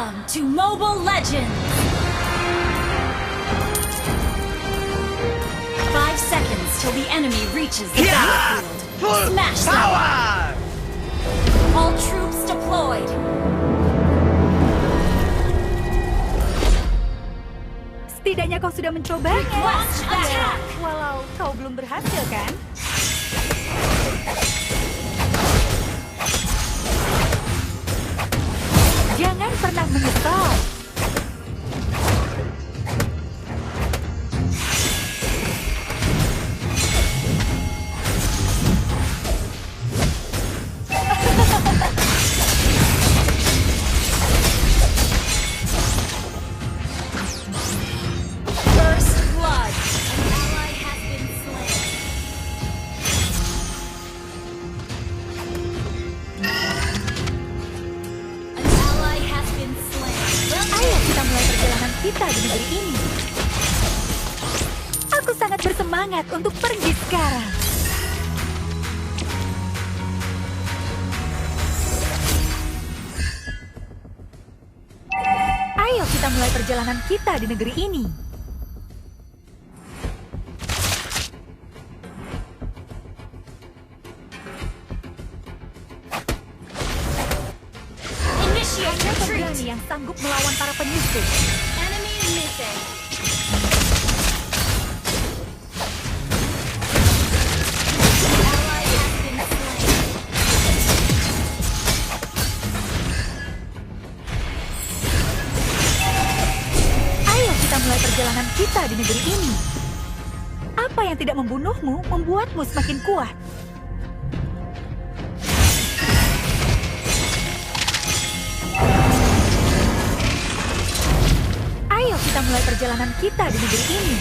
Welcome to Mobile Legends! 5 seconds till the enemy reaches the battlefield. Full Smash them! power! All troops deployed! Setidaknya kau sudah mencobanya. Request attack! Walau kau belum berhasil, kan? Jangan pernah menyesal. First blood! An ally has been slain. An ally has been slain. Ayo kita mulai perjalanan kita di negeri ini. Aku sangat bersemangat untuk pergi sekarang. Ayo kita mulai perjalanan kita di negeri ini. Initiate Hanya retreat! pemberani yang sanggup melawan para penyusup. Enemy missing. Ally has been slain. Ayo kita mulai perjalanan kita di negeri ini. Apa yang tidak membunuhmu membuatmu semakin kuat. Ayo kita mulai perjalanan kita di negeri ini.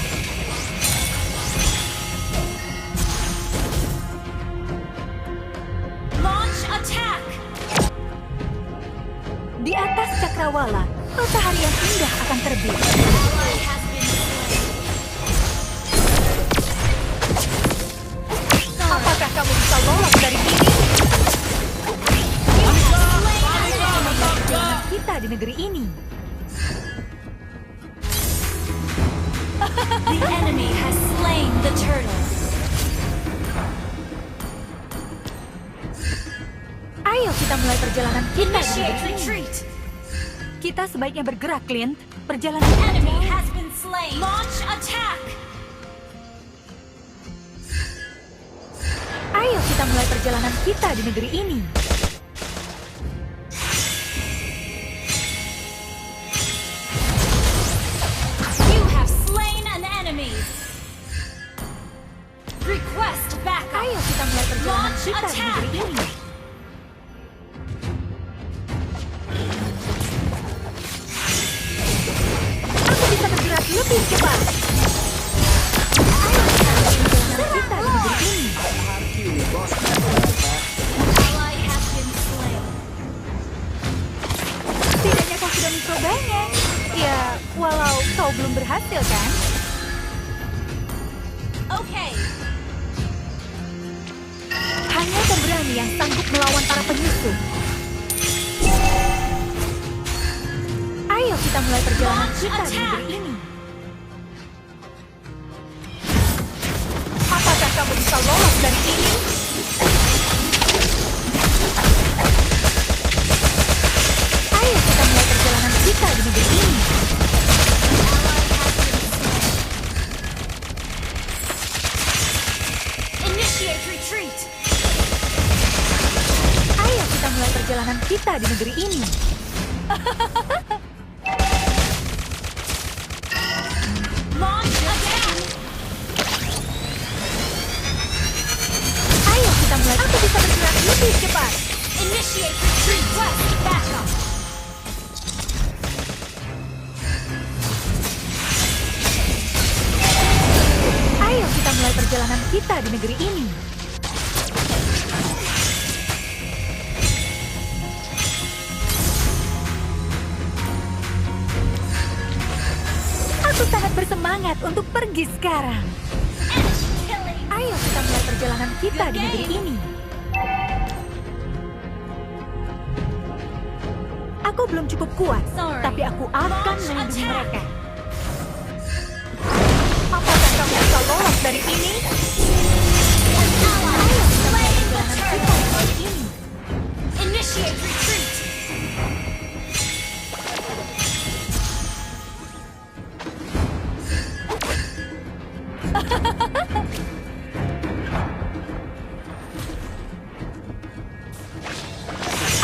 Launch attack! Di atas cakrawala, matahari yang indah akan terbit. Ally has been slain. Apakah kamu bisa lolos dari ini? Perjalanan kita di negeri ini. The enemy has slain the turtle. Ayo kita mulai perjalanan kita di Initiate negeri ini. retreat! Kita sebaiknya bergerak, Clint. Perjalanan Enemy has been slain. Launch attack! Ayo kita mulai perjalanan kita di negeri ini. You have slain an enemy. Request backup. Ayo kita mulai perjalanan Launch kita di attack! negeri ini. Aku bisa bergerak lebih cepat. Ayo kita mulai perjalanan kita di negeri ini. Ally has been slain. Setidaknya kau sudah mencobanya. Ya, walau kau belum berhasil, kan? Okay. Hanya pemberani yang sanggup melawan para penyusup. Ayo kita mulai perjalanan kita di negeri ini. Apakah kamu bisa lolos dari ini? Ayo kita mulai perjalanan kita di negeri ini. Initiate retreat. Ayo kita mulai perjalanan kita di negeri ini. Launch attack. Ayo kita mulai. Aku bisa bergerak lebih cepat. Initiate retreat. Request backup. Ayo kita mulai perjalanan kita di negeri ini. Aku sangat bersemangat untuk pergi sekarang. Enemy killing. Ayo kita mulai perjalanan kita di negeri ini. Aku belum cukup kuat, Sorry. tapi aku akan Launch melindungi attack. mereka. Apakah kamu bisa lolos dari ini? Ally Ayo has kita mulai slain the perjalanan kita turtle. di negeri ini. Initiate retreat.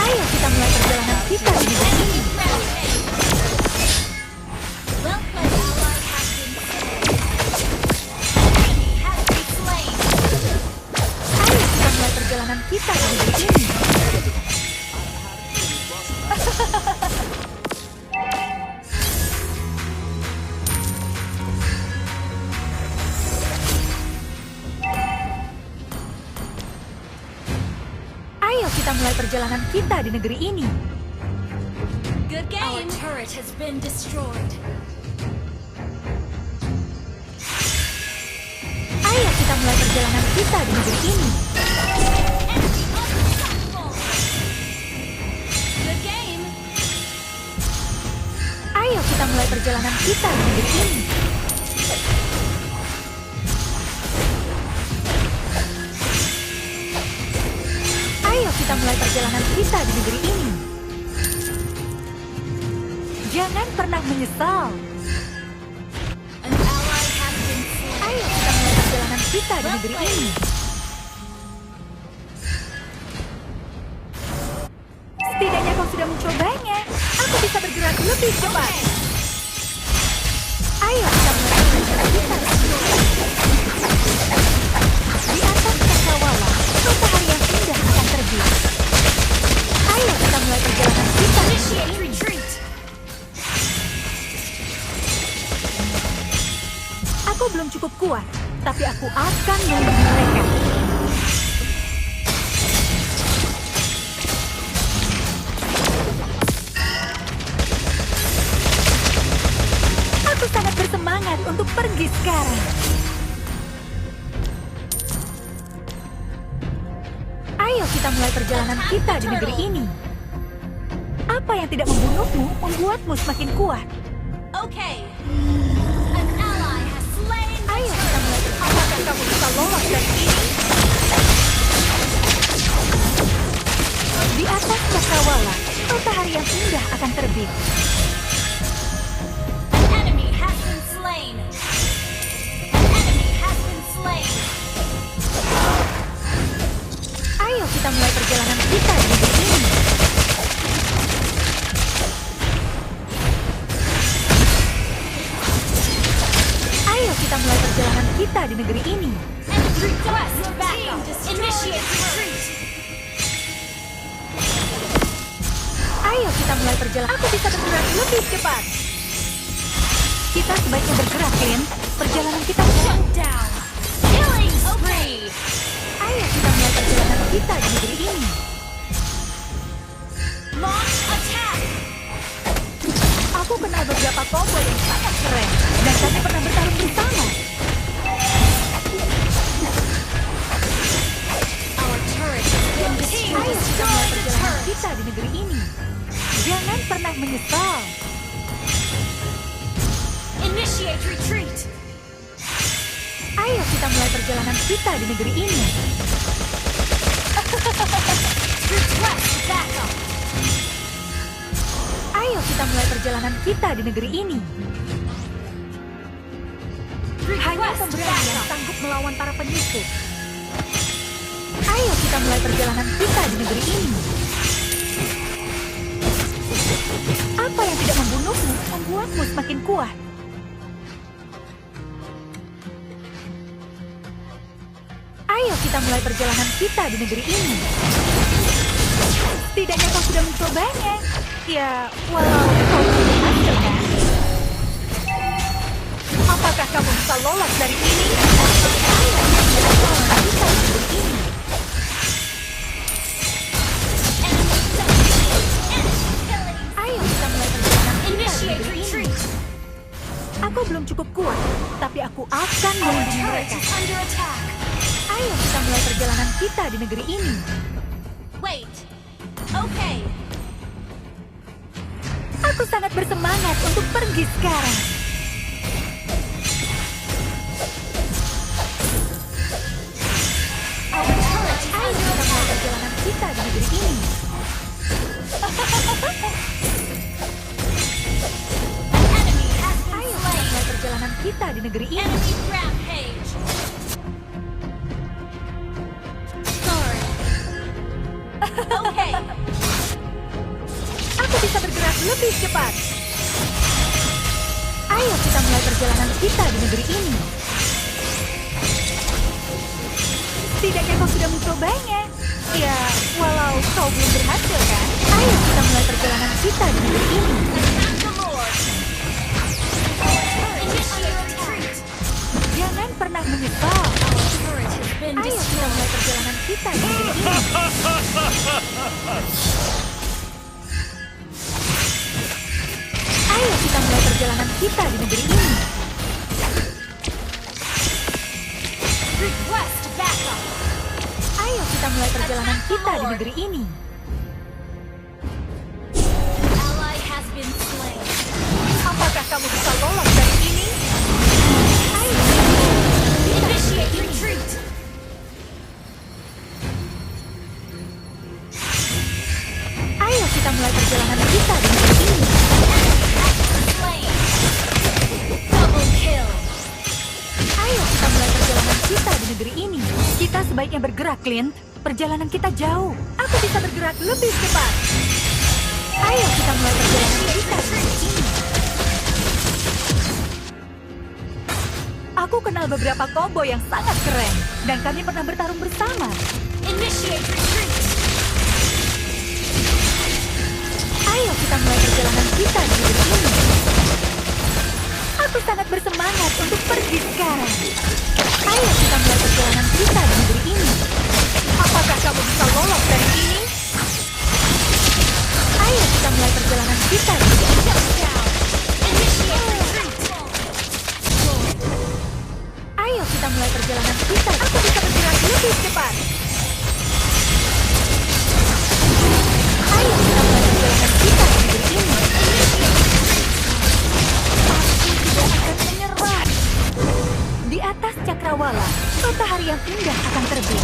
Ayo kita mulai perjalanan kita di negeri ini. Enemy rampage. Well played. Ally has been slain. Ayo kita mulai perjalanan kita di negeri ini. Ayo kita mulai perjalanan kita di negeri ini. Good game. Our turret has been destroyed. Ayo kita mulai perjalanan kita di negeri ini. Enemy unstoppable. Good game. Ayo kita mulai perjalanan kita di negeri ini. Ayo kita mulai perjalanan kita di negeri ini. Jangan pernah menyesal. An ally has been slain. Ayo kita mulai perjalanan kita di negeri ini. Setidaknya kau sudah mencobanya. Aku bisa bergerak lebih cepat. Ayo kita mulai perjalanan kita di negeri ini. Di atas cakrawala, matahari yang indah akan terbit. Ayo kita mulai perjalanan kita di negeri Initiate ini. retreat. Aku belum cukup kuat, tapi aku akan melindungi mereka. Aku sangat bersemangat untuk pergi sekarang. Ayo kita mulai perjalanan kita di negeri ini. Apa yang tidak membunuhmu membuatmu semakin kuat. Okay. An ally has slain the Ayo kita turtle. mulai perjalanan. Apakah kamu bisa lolos dari ini? Di atas cakrawala, matahari yang indah akan terbit. An enemy has been slain. An enemy has been slain. Ayo kita mulai perjalanan kita di negeri ini. Ayo kita mulai perjalanan kita di negeri ini. And request backup. Initiate retreat. Ayo kita mulai perjalanan. Aku bisa bergerak lebih cepat. Kita sebaiknya bergerak, Clint. Perjalanan kita Shut down. Killing spree. Ayo kita mulai perjalanan kita di negeri ini. Launch attack. Aku kenal beberapa combo yang sangat keren, dan kami pernah bertarung bersama. Our turret has been destroyed. Ayo kita mulai Destroy the perjalanan turret. kita di negeri ini. Jangan pernah menyesal. Initiate retreat. Ayo kita mulai perjalanan kita di negeri ini. Request backup. Ayo kita mulai perjalanan kita di negeri ini. Hanya Request pemberani yang backup. sanggup melawan para penyusup. Ayo kita mulai perjalanan kita di negeri ini. Apa yang tidak membunuhmu membuatmu semakin kuat. Ayo kita mulai perjalanan kita di negeri ini. Setidaknya kau sudah mencobanya. Ya, walau kau belum berhasil kan? Apakah kamu bisa lolos dari ini? Ayo kita mulai perjalanan kita di negeri ini. Enemy dominated. Enemy killing. Ayo kita mulai perjalanan kita di Initiate negeri ini. retreat. Aku belum cukup kuat, tapi aku akan Our melindungi turret mereka. is under attack. Ayo kita mulai perjalanan kita di negeri ini. Wait. Okay. Aku sangat bersemangat untuk pergi sekarang. Ayo kita mulai perjalanan kita di negeri ini. Enemy has been Ayo kita slain. mulai perjalanan kita di negeri ini. Enemy rampage. Sorry. Okay. Aku bisa bergerak lebih cepat. Ayo kita mulai perjalanan kita di negeri ini. Setidaknya kau sudah mencobanya. Ya, walau kau belum berhasil kan? Ayo kita mulai perjalanan kita di negeri ini. Attack the Lord. Initiate retreat. Jangan pernah menyesal. Our turret has been Ayo kita destroyed. mulai perjalanan kita di negeri ini. Ayo kita mulai perjalanan kita di negeri ini. Request backup. Ayo kita mulai perjalanan kita di negeri ini. Ally has been slain. Apakah kamu bisa lolos dari ini? Ayo Initiate retreat. Ayo kita mulai perjalanan kita di negeri ini. Slain. Double kill. Ayo kita mulai perjalanan kita di negeri ini. Kita sebaiknya bergerak, Clint. Perjalanan kita jauh. Aku bisa bergerak lebih cepat. Ayo kita mulai perjalanan kita di negeri ini. Aku kenal beberapa koboi yang sangat keren. Dan kami pernah bertarung bersama. Initiate retreat. Ayo kita mulai perjalanan kita di negeri ini. Aku sangat bersemangat untuk pergi sekarang. Ayo kita mulai perjalanan kita di negeri ini. Apakah kamu bisa lolos dari ini? Ayo kita mulai perjalanan kita di negeri ini. Down. Initiate retreat. Ayo kita mulai perjalanan kita. Aku bisa bergerak lebih cepat. Ayo kita mulai perjalanan kita di negeri ini. Aku tidak akan menyerah. Di atas cakrawala, matahari yang indah akan terbit.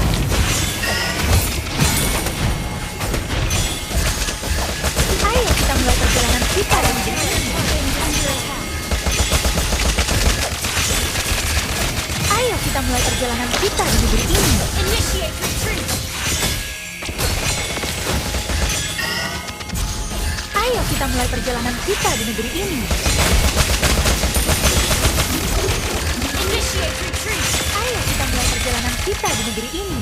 Ayo kita mulai perjalanan kita di negeri ini. Ayo kita mulai perjalanan kita di negeri ini. Initiate retreat. Ayo kita mulai perjalanan kita di negeri ini. Initiate retreat. Ayo kita mulai perjalanan kita di negeri ini.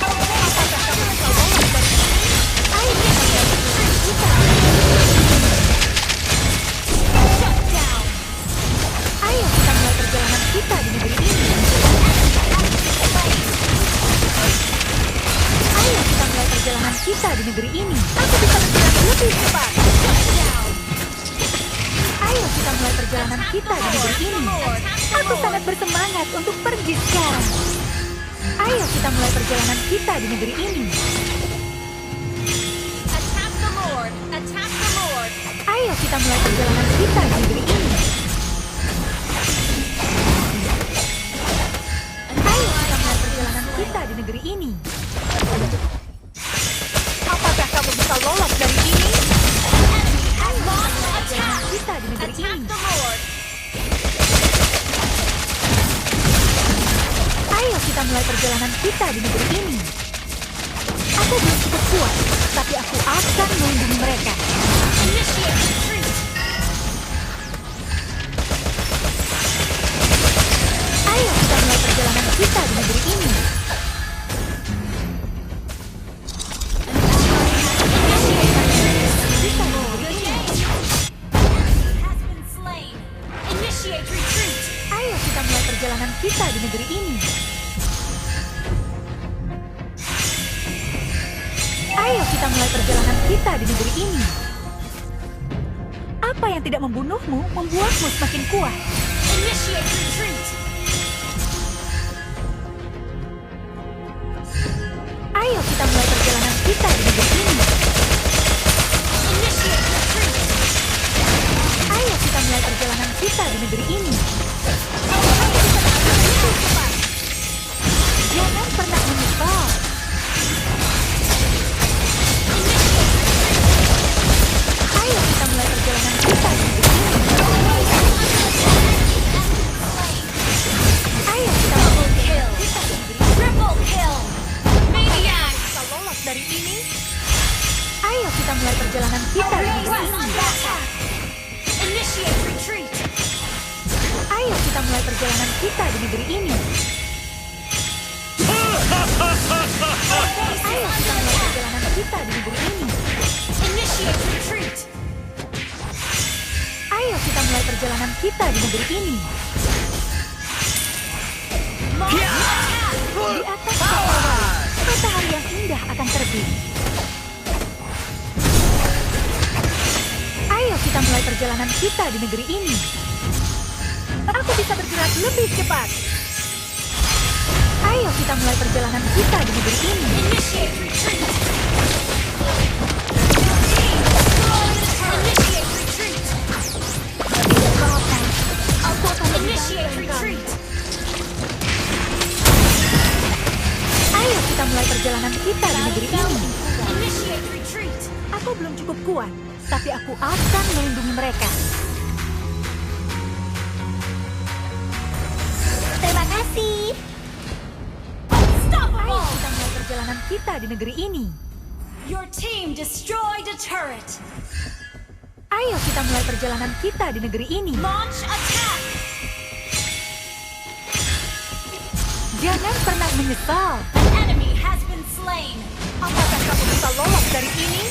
Apakah kamu bisa lolos dari ini? Ayo kita mulai perjalanan kita. Shut down. Ayo kita mulai perjalanan kita di negeri ini. Ayo kita mulai perjalanan kita di negeri ini. Aku bisa bergerak lebih cepat. Down. Ayo kita mulai perjalanan kita di negeri ini. Aku sangat bersemangat untuk pergi sekarang. Ayo kita mulai perjalanan kita di negeri ini. Attack the Lord. Attack the Lord. Ayo kita mulai perjalanan kita di negeri ini. Ayo kita mulai perjalanan kita di negeri ini. Apakah kamu bisa lolos dari ini? Has lost Perjalanan attack. kita di negeri Attack ini. the Lord. Ayo kita mulai perjalanan kita di negeri ini. Aku belum cukup kuat, tapi aku akan melindungi mereka. Initiate retreat. Ayo kita mulai perjalanan kita di negeri ini. Kita di negeri ini. Has been slain. Initiate retreat. Ayo kita mulai perjalanan kita di negeri ini. Ayo kita mulai perjalanan kita di negeri ini. Apa yang tidak membunuhmu membuatmu semakin kuat. Initiate retreat. Ayo kita mulai perjalanan kita di negeri ini. kita di negeri ini. Jangan pernah menyesal. Ayo kita mulai perjalanan kita di negeri ini. Ayo kita Double kill. Triple kill. Maniac. bisa lolos dari ini. Ayo kita mulai perjalanan kita di negeri Press ini. under attack. Initiate retreat. Ayo kita mulai perjalanan kita di negeri ini. Ayo kita mulai perjalanan kita di negeri ini. Initiate retreat. Ayo kita mulai perjalanan kita di negeri ini. Monster attack. Di atas kapal, matahari yang indah akan terbit. Ayo kita mulai perjalanan kita di negeri ini. Aku bisa bergerak lebih cepat. Ayo kita mulai perjalanan kita di negeri ini. Initiate retreat. Initiate retreat. Aku akan Initiate retreat. Ayo kita mulai perjalanan kita di negeri ini. Initiate retreat. Aku belum cukup kuat, tapi aku akan melindungi mereka. Terima kasih. Ayo Unstoppable. kita mulai perjalanan kita di negeri ini. Your team destroyed a turret. Ayo kita mulai perjalanan kita di negeri ini. Launch attack. Jangan pernah menyesal. An enemy has been slain. Apakah kamu bisa lolos dari ini?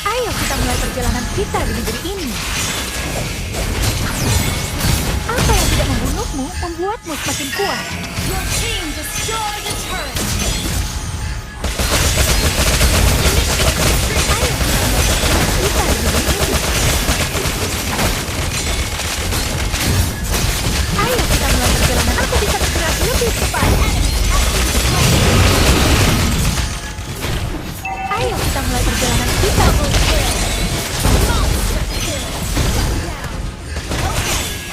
Ayo kita mulai perjalanan kita di negeri ini. Apa yang tidak membunuhmu membuatmu semakin kuat. Your team destroyed a turret. Kita di negeri ini. Ayo kita mulai perjalanan. Aku bisa bergerak lebih cepat. Ayo kita mulai perjalanan kita.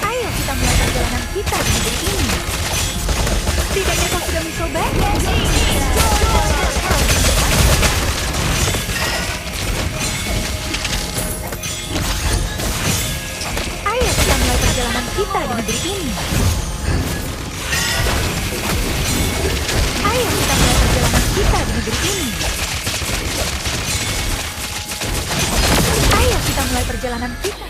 Ayo kita mulai perjalanan kita di negeri ini. Setidaknya kau sudah mencobanya. Ayo kita mulai perjalanan kita di negeri ini. Ayo kita mulai perjalanan kita di negeri ini. Ayo kita mulai perjalanan kita.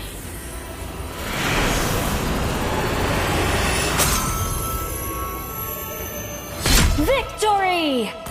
Victory!